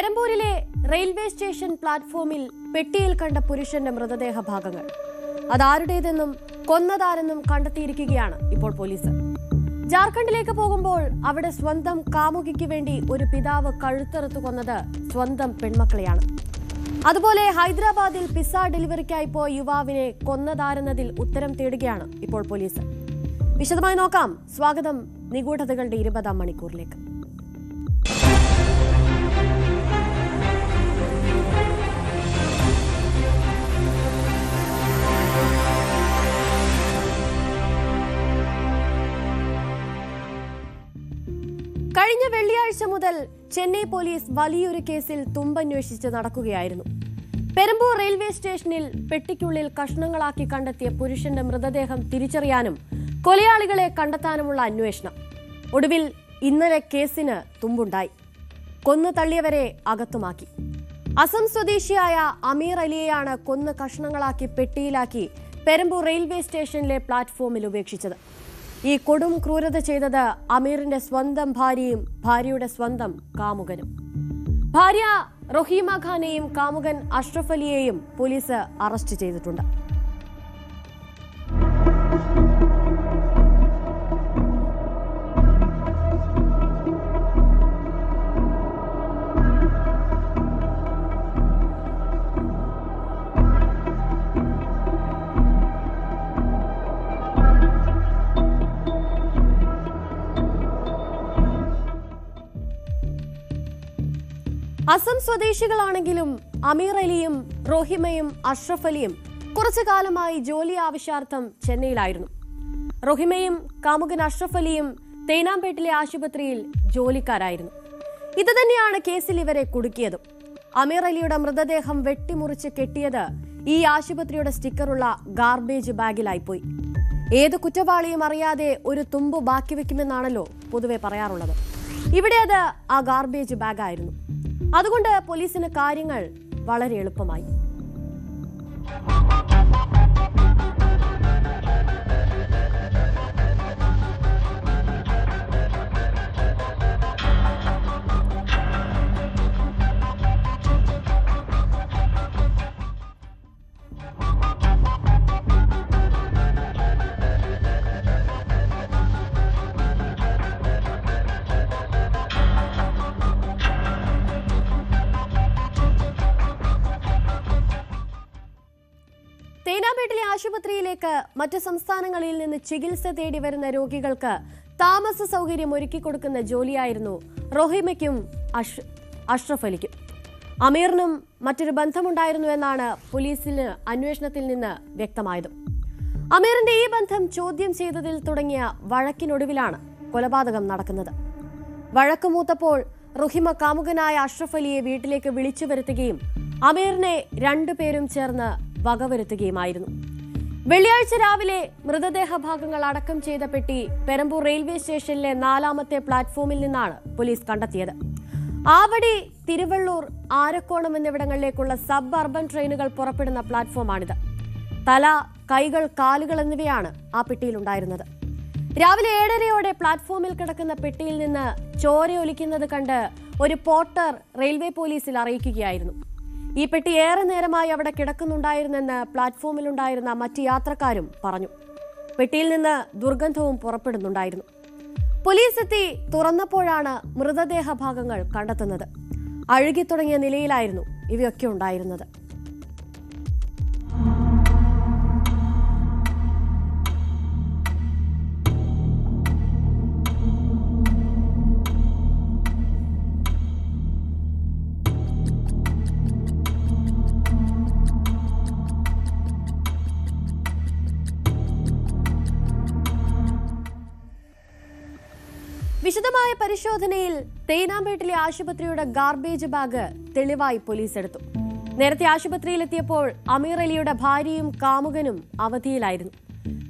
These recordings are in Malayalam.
പെരമ്പൂരിലെ റെയിൽവേ സ്റ്റേഷൻ പ്ലാറ്റ്ഫോമിൽ പെട്ടിയിൽ കണ്ട പുരുഷന്റെ മൃതദേഹ ഭാഗങ്ങൾ അതാരുടേതെന്നും കൊന്നതാരെന്നും കണ്ടെത്തിയിരിക്കുകയാണ് ഇപ്പോൾ പോലീസ്. ജാർഖണ്ഡിലേക്ക് പോകുമ്പോൾ അവിടെ സ്വന്തം കാമുകിക്ക് വേണ്ടി ഒരു പിതാവ് കഴുത്തറുത്തു കൊന്നത് സ്വന്തം പെൺമക്കളെയാണ്. അതുപോലെ ഹൈദരാബാദിൽ പിസ്സ ഡെലിവറിക്കായി പോയ യുവാവിനെ കൊന്നതാരെന്നതിൽ ഉത്തരം തേടുകയാണ് ഇപ്പോൾ പോലീസ്. വിശദമായി നോക്കാം. സ്വാഗതം നിഗൂഢതകളുടെ 20-ാം മണിക്കൂറിലേക്ക്. കഴിഞ്ഞ വെള്ളിയാഴ്ച മുതൽ ചെന്നൈ പോലീസ് വലിയൊരു കേസിൽ തുമ്പന്വേഷിച്ച് നടക്കുകയായിരുന്നു. പെരമ്പൂർ റെയിൽവേ സ്റ്റേഷനിൽ പെട്ടിക്കുള്ളിൽ കഷ്ണങ്ങളാക്കി കണ്ടെത്തിയ പുരുഷന്റെ മൃതദേഹം തിരിച്ചറിയാനും കൊലയാളികളെ കണ്ടെത്താനുമുള്ള അന്വേഷണം. ഒടുവിൽ ഇന്നലെ കേസിന് തുമ്പുണ്ടായി. കൊന്നു തള്ളിയവരെ അകത്തുമാക്കി. അസം സ്വദേശിയായ അമീർ അലിയെയാണ് കൊന്ന് കഷ്ണങ്ങളാക്കി പെട്ടിയിലാക്കി പെരമ്പൂർ റെയിൽവേ സ്റ്റേഷനിലെ പ്ലാറ്റ്ഫോമിൽ ഉപേക്ഷിച്ചത്. ഈ കൊടും ക്രൂരത ചെയ്തത് അമീറിന്റെ സ്വന്തം ഭാര്യയും ഭാര്യയുടെ സ്വന്തം കാമുകനും. ഭാര്യ റൊഹീമ ഖാനെയും കാമുകൻ അഷ്റഫ് അലിയെയും പോലീസ് അറസ്റ്റ് ചെയ്തിട്ടുണ്ട്. അസം സ്വദേശികളാണെങ്കിലും അമീർ അലിയും റൊഹിമയും അഷ്റഫ് അലിയും കുറച്ചു കാലമായി ജോലി ആവശ്യാർത്ഥം ചെന്നൈയിലായിരുന്നു. റൊഹിമയും കാമുകൻ അഷ്റഫ് അലിയും തേനാമ്പേട്ടിലെ ആശുപത്രിയിൽ ജോലിക്കാരായിരുന്നു. ഇതുതന്നെയാണ് കേസിൽ ഇവരെ കുടുക്കിയതും. അമീർ അലിയുടെ മൃതദേഹം വെട്ടിമുറിച്ച് കെട്ടിയത് ഈ ആശുപത്രിയുടെ സ്റ്റിക്കറുള്ള ഗാർബേജ് ബാഗിലായിപ്പോയി. ഏത് കുറ്റവാളിയും അറിയാതെ ഒരു തുമ്പ് ബാക്കി വെക്കുമെന്നാണല്ലോ പൊതുവെ പറയാറുള്ളത്. ഇവിടെ അത് ആ ഗാർബേജ് ബാഗായിരുന്നു. അതുകൊണ്ട് പോലീസിന് കാര്യങ്ങൾ വളരെ എളുപ്പമായി. തേനാമ്പേട്ടിലെ ആശുപത്രിയിലേക്ക് മറ്റ് സംസ്ഥാനങ്ങളിൽ നിന്ന് ചികിത്സ തേടി വരുന്ന രോഗികൾക്ക് താമസ സൗകര്യം ഒരുക്കിക്കൊടുക്കുന്ന ജോലിയായിരുന്നു റൊഹിമയ്ക്കും അഷ്റഫ് അലിക്കും. അമീറിനും മറ്റൊരു ബന്ധമുണ്ടായിരുന്നു എന്നാണ് പോലീസിന് അന്വേഷണത്തിൽ നിന്ന് വ്യക്തമായത്. അമീറിന്റെ ഈ ബന്ധം ചോദ്യം ചെയ്തതിൽ തുടങ്ങിയ വഴക്കിനൊടുവിലാണ് കൊലപാതകം നടക്കുന്നത്. വഴക്ക് മൂത്തപ്പോൾ റൊഹിമ കാമുകനായ അഷ്റഫ് അലിയെ വീട്ടിലേക്ക് വിളിച്ചു വരുത്തുകയും അമീറിനെ രണ്ടുപേരും ചേർന്ന് വകവരുത്തുകയുമായിരുന്നു. വെള്ളിയാഴ്ച രാവിലെ മൃതദേഹ ഭാഗങ്ങൾ അടക്കം ചെയ്ത പെട്ടി പെരമ്പൂർ റെയിൽവേ സ്റ്റേഷനിലെ 4ാമത്തെ പ്ലാറ്റ്ഫോമിൽ നിന്നാണ് പോലീസ് കണ്ടെത്തിയത്. ആവടി, തിരുവള്ളൂർ, ആരക്കോണം എന്നിവിടങ്ങളിലേക്കുള്ള സബ് അർബൻ ട്രെയിനുകൾ പുറപ്പെടുന്ന പ്ലാറ്റ്ഫോമാണിത്. തല, കൈകൾ, കാലുകൾ എന്നിവയാണ് ആ പെട്ടിയിലുണ്ടായിരുന്നത്. രാവിലെ 7:30യോടെ പ്ലാറ്റ്ഫോമിൽ കിടക്കുന്ന പെട്ടിയിൽ നിന്ന് ചോരയൊലിക്കുന്നത് കണ്ട് ഒരു പോർട്ടർ റെയിൽവേ പോലീസിൽ അറിയിക്കുകയായിരുന്നു. ഈ പെട്ടി ഏറെ നേരമായി അവിടെ കിടക്കുന്നുണ്ടായിരുന്നെന്ന് പ്ലാറ്റ്ഫോമിലുണ്ടായിരുന്ന മറ്റ് യാത്രക്കാരും പറഞ്ഞു. പെട്ടിയിൽ നിന്ന് ദുർഗന്ധവും പുറപ്പെടുന്നുണ്ടായിരുന്നു. പോലീസ് എത്തി തുറന്നപ്പോഴാണ് മൃതദേഹ ഭാഗങ്ങൾ കണ്ടെത്തുന്നത്. അഴുകിത്തുടങ്ങിയ നിലയിലായിരുന്നു ഇവയൊക്കെ ഉണ്ടായിരുന്നത്. വിശദമായ പരിശോധനയിൽ തേനാമ്പേട്ടിലെ ആശുപത്രിയുടെ ഗാർബേജ് ബാഗ് തെളിവായി പോലീസ് എടുത്തു. നേരത്തെ ആശുപത്രിയിലെത്തിയപ്പോൾ അമീർ അലിയുടെ ഭാര്യയും കാമുകനും അവധിയിലായിരുന്നു.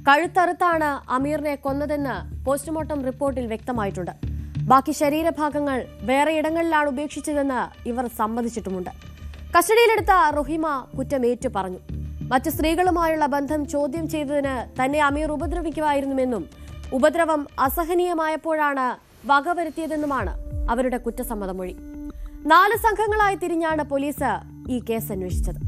കഴുത്തറുത്താണ് അമീറിനെ കൊന്നതെന്ന് പോസ്റ്റ്മോർട്ടം റിപ്പോർട്ടിൽ വ്യക്തമായിട്ടുണ്ട്. ബാക്കി ശരീരഭാഗങ്ങൾ വേറെ ഇടങ്ങളിലാണ് ഉപേക്ഷിച്ചതെന്ന് ഇവർ സമ്മതിച്ചിട്ടുമുണ്ട്. കസ്റ്റഡിയിലെടുത്ത റൊഹിമ കുറ്റമേറ്റു പറഞ്ഞു. മറ്റ് സ്ത്രീകളുമായുള്ള ബന്ധം ചോദ്യം ചെയ്തതിന് തന്നെ അമീർ ഉപദ്രവിക്കുമായിരുന്നുവെന്നും ഉപദ്രവം അസഹനീയമായപ്പോഴാണ് വകവരുത്തിയതെന്നുമാണ് അവരുടെ കുറ്റസമ്മതമൊഴി. 4 സംഘങ്ങളായി തിരിഞ്ഞാണ് പോലീസ് ഈ കേസ് അന്വേഷിച്ചത്.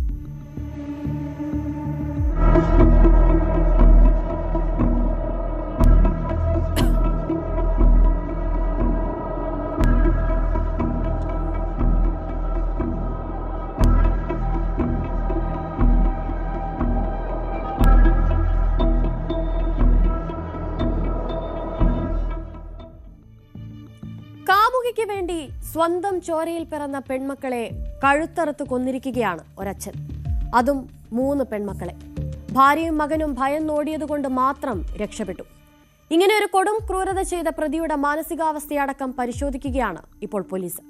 കാമുകിക്ക് വേണ്ടി സ്വന്തം ചോരയിൽ പിറന്ന പെൺമക്കളെ കഴുത്തറുത്ത് കൊന്നിരിക്കുകയാണ് ഒരച്ഛൻ. അതും 3 പെൺമക്കളെ. ഭാര്യയും മകനും ഭയം നോടിയതുകൊണ്ട് മാത്രം രക്ഷപ്പെട്ടു. ഇങ്ങനെ ഒരു കൊടും ക്രൂരത ചെയ്ത പ്രതിയുടെ മാനസികാവസ്ഥയടക്കം പരിശോധിക്കുകയാണ് ഇപ്പോൾ പോലീസ്.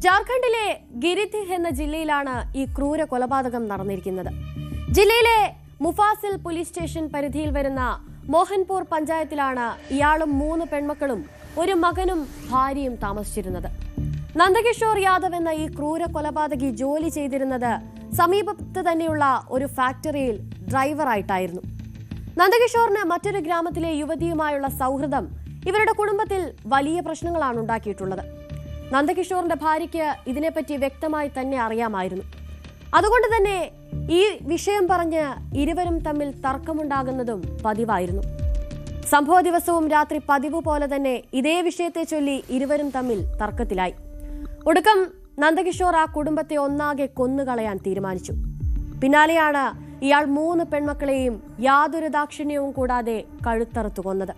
ജാർഖണ്ഡിലെ ഗിരിധിഹ് എന്ന ജില്ലയിലാണ് ഈ ക്രൂര കൊലപാതകം നടന്നിരിക്കുന്നത്. ജില്ലയിലെ മുഫാസിൽ പോലീസ് സ്റ്റേഷൻ പരിധിയിൽ വരുന്ന മോഹൻപൂർ പഞ്ചായത്തിലാണ് ഇയാളും 3 പെൺമക്കളും ഒരു മകനും ഭാര്യയും താമസിച്ചിരുന്നത്. നന്ദകിഷോർ യാദവ് എന്ന ഈ ക്രൂര കൊലപാതകി ജോലി ചെയ്തിരുന്നത് സമീപത്ത് തന്നെയുള്ള ഒരു ഫാക്ടറിയിൽ ഡ്രൈവറായിട്ടായിരുന്നു. നന്ദകിഷോറിന് മറ്റൊരു ഗ്രാമത്തിലെ യുവതിയുമായുള്ള സൗഹൃദം ഇവരുടെ കുടുംബത്തിൽ വലിയ പ്രശ്നങ്ങളാണ് ഉണ്ടാക്കിയിട്ടുള്ളത്. നന്ദകിഷോറിന്റെ ഭാര്യയ്ക്ക് ഇതിനെപ്പറ്റി വ്യക്തമായി തന്നെ അറിയാമായിരുന്നു. അതുകൊണ്ട് തന്നെ ഈ വിഷയം പറഞ്ഞ് ഇരുവരും തമ്മിൽ തർക്കമുണ്ടാകുന്നതും പതിവായിരുന്നു. സംഭവ ദിവസവും രാത്രി പതിവ് പോലെ തന്നെ ഇതേ വിഷയത്തെ ചൊല്ലി ഇരുവരും തമ്മിൽ തർക്കത്തിലായി. ഒടുക്കം നന്ദകിഷോർ ആ കുടുംബത്തെ ഒന്നാകെ കൊന്നുകളയാൻ തീരുമാനിച്ചു. പിന്നാലെയാണ് ഇയാൾ 3 പെൺമക്കളെയും യാതൊരു ദാക്ഷിണ്യവും കൂടാതെ കഴുത്തറുത്തു കൊന്നത്.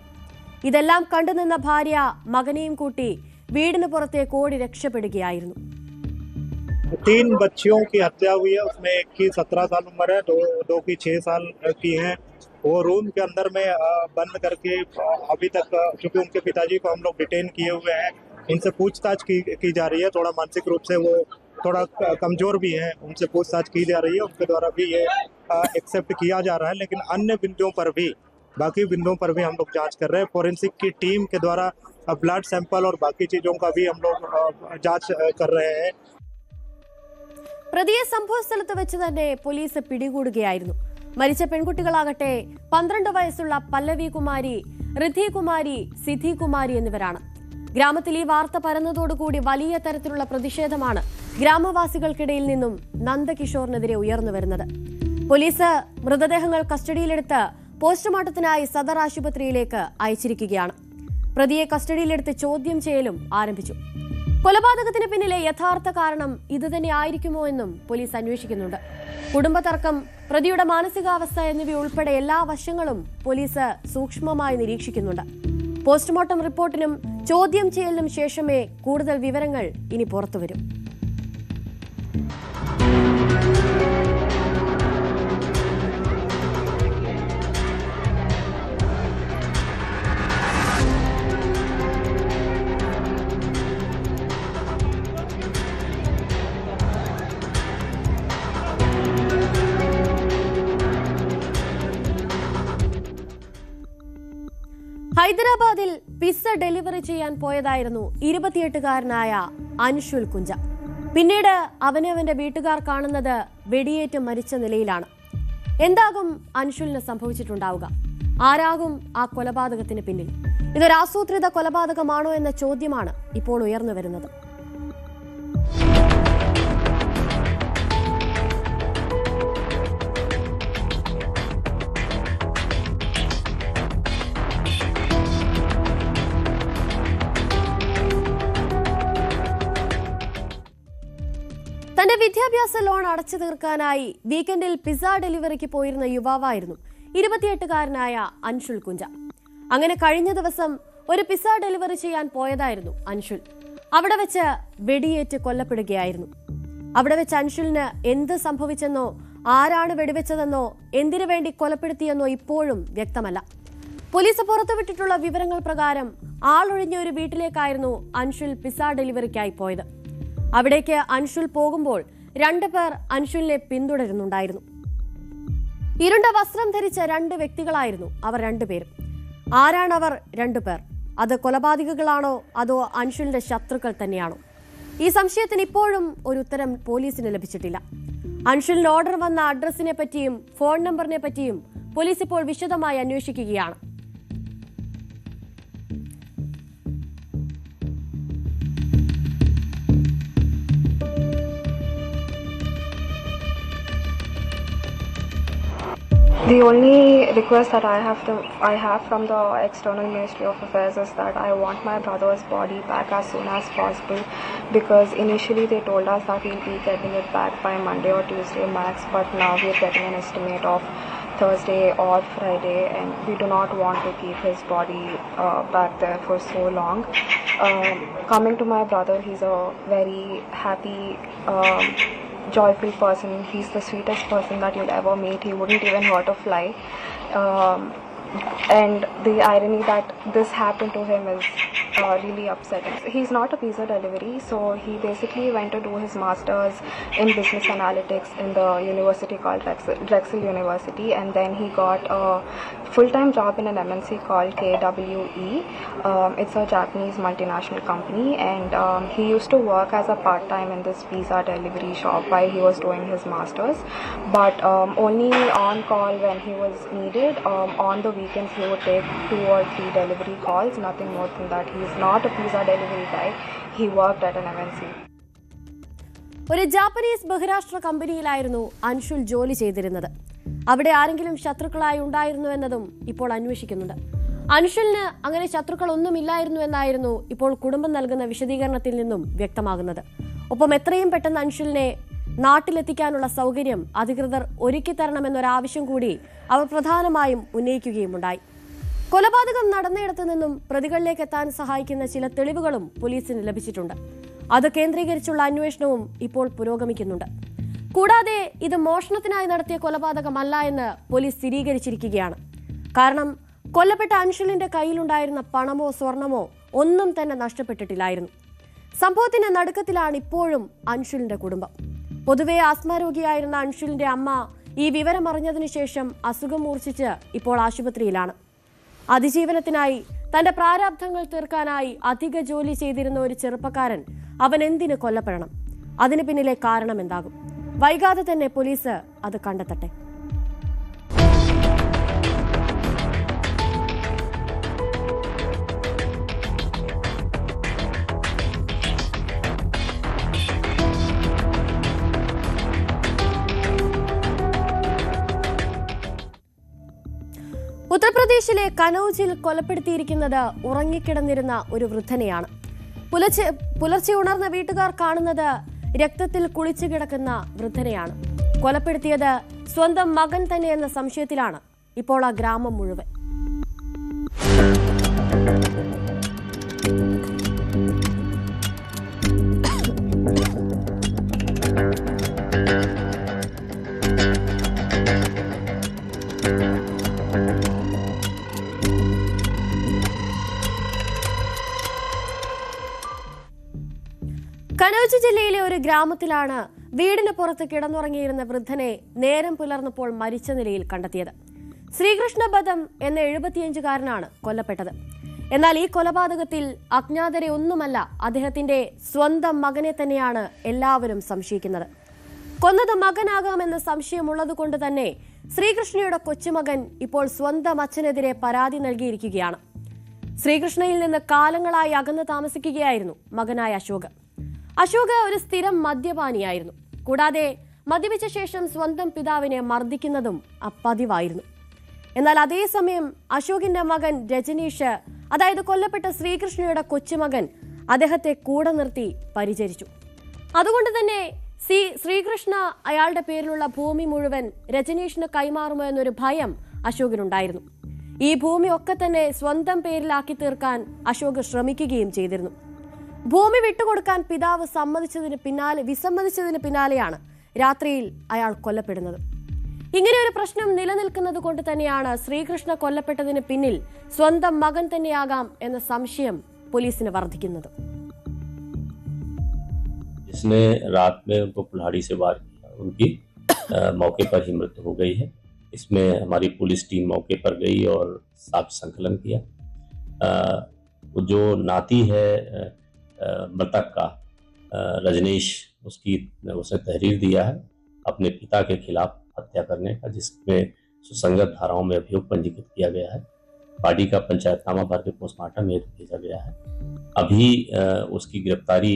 ഇതെല്ലാം കണ്ടുനിന്ന ഭാര്യ മകനെയും കൂട്ടി വീടിന് പുറത്തേക്ക് ഓടി രക്ഷപ്പെടുകയായിരുന്നു. 3 बच्चियों की हत्या हुई है। उसमें एक की 17 साल उम्र है, दो की 6 साल की है। वो रूम के अंदर में बंद करके अभी तक, चूंकि उनके पिताजी को हम लोग डिटेन किए हुए हैं, उनसे पूछताछ की जा रही है। थोड़ा मानसिक रूप से वो थोड़ा कमजोर भी हैं, उनसे पूछताछ की जा रही है। उनके द्वारा भी ये एक्सेप्ट किया जा रहा है, लेकिन अन्य बिंदुओं पर भी, बाकी बिंदुओं पर भी हम लोग जांच कर रहे हैं। फोरेंसिक की टीम के द्वारा ब्लड सैंपल और बाकी चीजों का भी हम लोग जांच कर रहे हैं. പ്രതിയെ സംഭവസ്ഥലത്ത് വെച്ച് തന്നെ പോലീസ് പിടികൂടുകയായിരുന്നു. മരിച്ച പെൺകുട്ടികളാകട്ടെ 12 വയസ്സുള്ള പല്ലവി കുമാരി, റിധി കുമാരി, സിദ്ധി കുമാരി എന്നിവരാണ്. ഗ്രാമത്തിൽ ഈ വാർത്ത പരന്നതോടുകൂടി വലിയ തരത്തിലുള്ള പ്രതിഷേധമാണ് ഗ്രാമവാസികൾക്കിടയിൽ നിന്നും നന്ദകിഷോറിനെതിരെ ഉയർന്നു വരുന്നത്. പോലീസ് മൃതദേഹങ്ങൾ കസ്റ്റഡിയിലെടുത്ത് പോസ്റ്റ്മോർട്ടത്തിനായി സദർ ആശുപത്രിയിലേക്ക് അയച്ചിരിക്കുകയാണ്. പ്രതിയെ കസ്റ്റഡിയിലെടുത്ത് ചോദ്യം ചെയ്യലും ആരംഭിച്ചു. കൊലപാതകത്തിന് പിന്നിലെ യഥാർത്ഥ കാരണം ഇതുതന്നെ ആയിരിക്കുമോ എന്നും പോലീസ് അന്വേഷിക്കുന്നുണ്ട്. കുടുംബതർക്കം, പ്രതിയുടെ മാനസികാവസ്ഥ എന്നിവയുൾപ്പെടെ എല്ലാ വശങ്ങളും പോലീസ് സൂക്ഷ്മമായി നിരീക്ഷിക്കുന്നുണ്ട്. പോസ്റ്റ്മോർട്ടം റിപ്പോർട്ടിനും ചോദ്യം ചെയ്യലിനും ശേഷമേ കൂടുതൽ വിവരങ്ങൾ ഇനി പുറത്തുവരും. ഹൈദരാബാദിൽ പിസ്സ ഡെലിവറി ചെയ്യാൻ പോയതായിരുന്നു 28-കാരനായ അൻഷുൽ കുഞ്ച. പിന്നീട് അവന്റെ വീട്ടുകാർ കാണുന്നത് വെടിയേറ്റ് മരിച്ച നിലയിലാണ്. എന്താകും അൻഷുലിന് സംഭവിച്ചിട്ടുണ്ടാവുക? ആരാകും ആ കൊലപാതകത്തിന് പിന്നിൽ? ഇതൊരു ആസൂത്രിത കൊലപാതകമാണോ എന്ന ചോദ്യമാണ് ഇപ്പോൾ ഉയർന്നു വരുന്നത്. തന്റെ വിദ്യാഭ്യാസ ലോൺ അടച്ചു തീർക്കാനായി വീക്കെൻഡിൽ പിസ്സ ഡെലിവറിക്ക് പോയിരുന്ന യുവാവായിരുന്നു 28-കാരനായ അൻഷുൽ കുഞ്ച. അങ്ങനെ കഴിഞ്ഞ ദിവസം ഒരു പിസ്സ ഡെലിവറി ചെയ്യാൻ പോയതായിരുന്നു അൻഷുൽ. അവിടെ വെച്ച് വെടിയേറ്റ് കൊല്ലപ്പെടുകയായിരുന്നു. അവിടെ വെച്ച് അൻഷുലിന് എന്ത് സംഭവിച്ചെന്നോ, ആരാണ് വെടിവെച്ചതെന്നോ, എന്തിനു വേണ്ടി കൊലപ്പെടുത്തിയെന്നോ ഇപ്പോഴും വ്യക്തമല്ല. പോലീസ് പുറത്തുവിട്ടിട്ടുള്ള വിവരങ്ങൾ പ്രകാരം ആളൊഴിഞ്ഞ ഒരു വീട്ടിലേക്കായിരുന്നു അൻഷുൽ പിസ്സ ഡെലിവറിക്കായി പോയത്. അവിടേക്ക് അൻഷുൽ പോകുമ്പോൾ 2 പേർ അൻഷുലിനെ പിന്തുടരുന്നുണ്ടായിരുന്നു. ഇരുണ്ട വസ്ത്രം ധരിച്ച രണ്ട് വ്യക്തികളായിരുന്നു അവർ രണ്ടുപേരും. ആരാണവർ രണ്ടുപേർ? അത് കൊലപാതകികളാണോ അതോ അൻഷുലിന്റെ ശത്രുക്കൾ തന്നെയാണോ? ഈ സംശയത്തിന് ഇപ്പോഴും ഒരു ഉത്തരം പോലീസിന് ലഭിച്ചിട്ടില്ല. അൻഷുലിന് ഓർഡർ വന്ന അഡ്രസ്സിനെ പറ്റിയും ഫോൺ നമ്പറിനെ പറ്റിയും പോലീസ് ഇപ്പോൾ വിശദമായി അന്വേഷിക്കുകയാണ്. The only request that I have from the external Ministry of Affairs is that I want my brother's body back as soon as possible, because initially they told us that we'll be getting it back by Monday or Tuesday max, but now we're getting an estimate of Thursday or Friday, and we do not want to keep his body back there for so long. Coming to my brother, he's a very happy, joyful person. He's the sweetest person that you'll ever meet. He wouldn't even hurt a fly. And the irony that this happened to him is really upsetting. He's not a pizza delivery, so he basically went to do his master's in business analytics in the university called Drexel University, and then he got a full-time job in an MNC called KWE. It's a Japanese multinational company, and he used to work as a part-time in this pizza delivery shop while he was doing his master's, but only on call when he was needed. On the weekends he would take 2 or 3 delivery calls, nothing more than that. He is not a pizza delivery guy. He worked at an MNC. ഒരു ജാപ്പനീസ് ബഹിരാഷ്ട്ര കമ്പനിയിലായിരുന്നു അൻഷുൽ ജോലി ചെയ്തിരുന്നത്. അവിടെ ആരെങ്കിലും ശത്രുക്കളായി ഉണ്ടായിരുന്നു എന്നതും ഇപ്പോൾ അന്വേഷിക്കുന്നുണ്ട്. അൻഷുലിന് അങ്ങനെ ശത്രുക്കളൊന്നുമില്ലായിരുന്നു എന്നായിരുന്നു ഇപ്പോൾ കുടുംബം നൽകുന്ന വിശദീകരണത്തിൽ നിന്നും വ്യക്തമാകുന്നത്. ഒപ്പം എത്രയും പെട്ടെന്ന് അൻഷുലിനെ നാട്ടിലെത്തിക്കാനുള്ള സൗകര്യം അധികൃതർ ഒരുക്കി തരണമെന്നൊരാവശ്യം കൂടി അവർ പ്രധാനമായും ഉന്നയിക്കുകയുമുണ്ടായി. കൊലപാതകം നടന്നയിടത്തു നിന്നും പ്രതികളിലേക്ക് എത്താൻ സഹായിക്കുന്ന ചില തെളിവുകളും പോലീസിന് ലഭിച്ചിട്ടുണ്ട്. അത് കേന്ദ്രീകരിച്ചുള്ള അന്വേഷണവും ഇപ്പോൾ പുരോഗമിക്കുന്നുണ്ട്. കൂടാതെ ഇത് മോഷണത്തിനായി നടത്തിയ കൊലപാതകമല്ല എന്ന് പോലീസ് സ്ഥിരീകരിച്ചിരിക്കുകയാണ്. കാരണം കൊല്ലപ്പെട്ട അൻഷുലിന്റെ കയ്യിലുണ്ടായിരുന്ന പണമോ സ്വർണമോ ഒന്നും തന്നെ നഷ്ടപ്പെട്ടിട്ടില്ലായിരുന്നു. സംഭവത്തിന്റെ നടുക്കത്തിലാണ് ഇപ്പോഴും അൻഷുലിന്റെ കുടുംബം. പൊതുവെ ആസ്മാരോഗിയായിരുന്ന അൻഷുലിന്റെ അമ്മ ഈ വിവരം അറിഞ്ഞതിനു ശേഷം അസുഖം മൂർച്ഛിച്ച് ഇപ്പോൾ ആശുപത്രിയിലാണ്. അതിജീവനത്തിനായി തന്റെ പ്രാരാബ്ധങ്ങൾ തീർക്കാനായി അധിക ജോലി ചെയ്തിരുന്ന ഒരു ചെറുപ്പക്കാരൻ അവൻ എന്തിന് കൊല്ലപ്പെടണം? അതിന് പിന്നിലെ കാരണം എന്താകും? വൈകാതെ തന്നെ പോലീസ് അത് കണ്ടെത്തട്ടെ. ഉത്തർപ്രദേശിലെ കനൌജിൽ കൊലപ്പെടുത്തിയിരിക്കുന്നത് ഉറങ്ങിക്കിടന്നിരുന്ന ഒരു വൃദ്ധനെയാണ്. പുലർച്ചെ ഉണർന്ന വീട്ടുകാർ കാണുന്നത് രക്തത്തിൽ കുളിച്ചു കിടക്കുന്ന വൃദ്ധനെയാണ്. കൊലപ്പെടുത്തിയത് സ്വന്തം മകൻ തന്നെയെന്ന സംശയത്തിലാണ് ഇപ്പോൾ ആ ഗ്രാമം മുഴുവൻ. കനൌജ് ജില്ലയിലെ ഒരു ഗ്രാമത്തിലാണ് വീടിന് പുറത്ത് കിടന്നുറങ്ങിയിരുന്ന വൃദ്ധനെ നേരം പുലർന്നപ്പോൾ മരിച്ച നിലയിൽ കണ്ടെത്തിയത്. ശ്രീകൃഷ്ണ ബദം എന്ന 75-കാരനാണ് കൊല്ലപ്പെട്ടത്. എന്നാൽ ഈ കൊലപാതകത്തിൽ അജ്ഞാതരെ ഒന്നുമല്ല, അദ്ദേഹത്തിന്റെ സ്വന്തം മകനെ തന്നെയാണ് എല്ലാവരും സംശയിക്കുന്നത്. കൊന്നത് മകനാകാമെന്ന സംശയമുള്ളതുകൊണ്ട് തന്നെ ശ്രീകൃഷ്ണയുടെ കൊച്ചുമകൻ ഇപ്പോൾ സ്വന്തം അച്ഛനെതിരെ പരാതി നൽകിയിരിക്കുകയാണ്. ശ്രീകൃഷ്ണയിൽ നിന്ന് കാലങ്ങളായി അകന്ന് താമസിക്കുകയായിരുന്നു മകനായ അശോക്. അശോക് ഒരു സ്ഥിരം മദ്യപാനിയായിരുന്നു. കൂടാതെ മദ്യപിച്ച ശേഷം സ്വന്തം പിതാവിനെ മർദ്ദിക്കുന്നതും പതിവായിരുന്നു. എന്നാൽ അതേസമയം അശോകിന്റെ മകൻ രജനീഷ്, അതായത് കൊല്ലപ്പെട്ട ശ്രീകൃഷ്ണയുടെ കൊച്ചുമകൻ, അദ്ദേഹത്തെ കൂടെ നിർത്തി പരിചരിച്ചു. അതുകൊണ്ട് തന്നെ ശ്രീകൃഷ്ണ അയാളുടെ പേരിലുള്ള ഭൂമി മുഴുവൻ രജനീഷിന് കൈമാറുമോ എന്നൊരു ഭയം അശോകിനുണ്ടായിരുന്നു. ഈ ഭൂമി ഒക്കെ തന്നെ സ്വന്തം പേരിലാക്കി തീർക്കാൻ അശോക് ശ്രമിക്കുകയും ചെയ്തിരുന്നു. ഭൂമി വിട്ടുകൊടുക്കാൻ പിതാവ് വിസമ്മതിച്ചതിന് പിന്നാലെയാണ് രാത്രിയിൽ അയാൾ കൊല്ലപ്പെടുന്നത്. ഇങ്ങനെ ഒരു പ്രശ്നം നിലനിൽക്കുന്നത് കൊണ്ട് തന്നെയാണ് ശ്രീകൃഷ്ണ കൊല്ലപ്പെട്ടതിന് പിന്നിൽ സ്വന്തം മകൻ തന്നെയാകാം എന്ന സംശയം പോലീസിന് വർദ്ധിക്കുന്നത്. जिसने रात में उनको कुल्हाड़ी से वार किया, उनकी मौके पर ही मृत्यु हो गई है. इसमें हमारी पुलिस टीम मौके पर गई और साक्ष्य संकलन किया। जो नाती है मृतक का रजनीश, उसने तहरीर दिया है अपने पिता के खिलाफ हत्या करने का, जिसमें सुसंगत धाराओं में अभियोग पंजीकृत किया गया है। बॉडी का पंचायतनामा भर के पोस्टमार्टम हेतु भेजा गया है। अभी उसकी गिरफ्तारी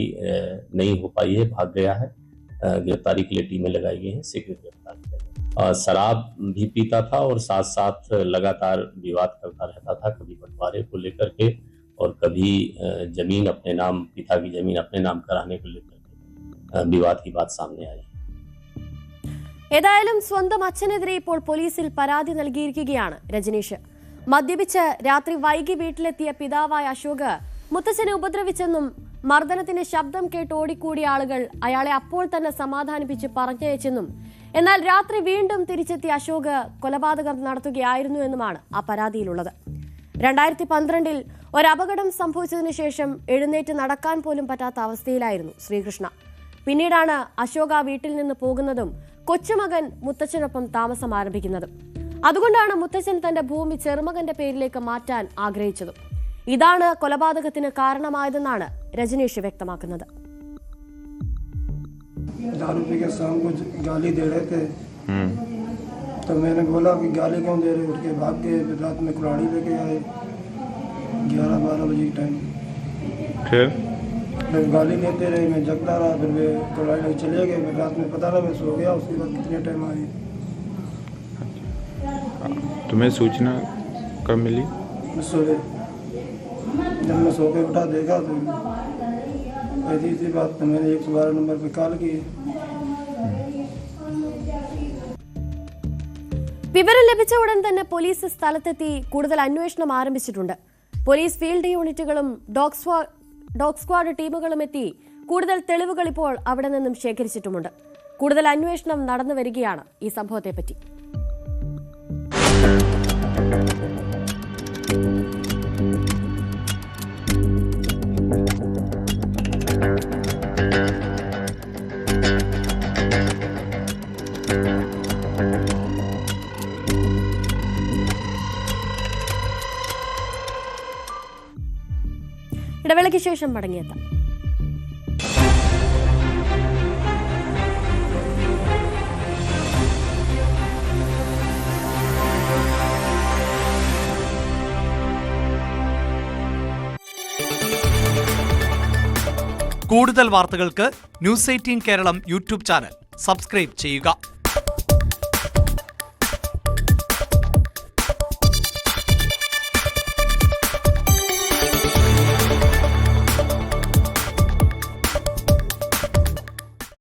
नहीं हो पाई है, भाग गया है। गिरफ्तारी के लिए टीमें लगाई गई हैं, शीघ्र गिरफ्तार किया जाएगा। शराब भी पीता था और साथ साथ लगातार विवाद करता रहता था, कभी बंटवारे को लेकर के और कभी जमीन अपने नाम, पिता की जमीन अपने नाम कराने को लेकर के विवाद की बात सामने आई। ഏതായാലും സ്വന്തം അച്ഛനെതിരെ ഇപ്പോൾ പോലീസിൽ പരാതി നൽകിയിരിക്കുകയാണ് രജനീഷ്. മദ്യപിച്ച് രാത്രി വൈകി വീട്ടിലെത്തിയ പിതാവായ അശോക് മുത്തച്ഛനെ ഉപദ്രവിച്ചെന്നും മർദ്ദനത്തിന്റെ ശബ്ദം കേട്ട് ഓടിക്കൂടിയ ആളുകൾ അയാളെ അപ്പോൾ തന്നെ സമാധാനിപ്പിച്ച് പറഞ്ഞയച്ചെന്നും എന്നാൽ രാത്രി വീണ്ടും തിരിച്ചെത്തിയ അശോക് കൊലപാതകം നടത്തുകയായിരുന്നു എന്നുമാണ് ആ പരാതിയിലുള്ളത്. 2012 ഒരപകടം സംഭവിച്ചതിനു ശേഷം എഴുന്നേറ്റ് നടക്കാൻ പോലും പറ്റാത്ത അവസ്ഥയിലായിരുന്നു ശ്രീകൃഷ്ണ. പിന്നീടാണ് അശോക് ആ വീട്ടിൽ നിന്ന് പോകുന്നതും കൊച്ചുമകൻ മുത്തച്ഛനൊപ്പം താമസം ആരംഭിക്കുന്നതും. അതുകൊണ്ടാണ് മുത്തച്ഛൻ തന്റെ ഭൂമി ചെറുമകന്റെ പേരിലേക്ക് മാറ്റാൻ ആഗ്രഹിച്ചതും. ഇതാണ് കൊലപാതകത്തിന് കാരണമായതെന്നാണ് രജനീഷ് വ്യക്തമാക്കുന്നത്. दारू पी के शाम को गाली दे रहे थे, तो मैंने बोला कि गाली क्यों दे रहे, उठ के भाग गए। फिर रात में कुल्हाड़ी लेके आए 11-12 बजे के टाइम। फिर गाली देते रहे, मैं जगता रहा, फिर वे कुल्हाड़ी लेके चले गए। फिर रात में पता ना मैं सो गया, उसके बाद कितने टाइम आई। तुम्हें सूचना कब मिली? सुबह जब मैं सो के उठा देखा तो ऐसी सी बात, तो मैंने 112 नंबर पे कॉल की। വിവരം ലഭിച്ച ഉടൻ തന്നെ പോലീസ് സ്ഥലത്തെത്തി കൂടുതൽ അന്വേഷണം ആരംഭിച്ചിട്ടുണ്ട്. പോലീസ് ഫീൽഡ് യൂണിറ്റുകളും ഡോഗ് സ്ക്വാഡ് ടീമുകളും എത്തി കൂടുതൽ തെളിവുകൾ ഇപ്പോൾ അവിടെ നിന്നും ശേഖരിച്ചിട്ടുമുണ്ട്. കൂടുതൽ അന്വേഷണം നടന്നു വരികയാണ് ഈ സംഭവത്തെപ്പറ്റി. ഇടവേളയ്ക്ക് ശേഷം മടങ്ങിയെത്താം. കൂടുതൽ വാർത്തകൾക്ക് news 18 Keralam YouTube channel subscribe ചെയ്യുക.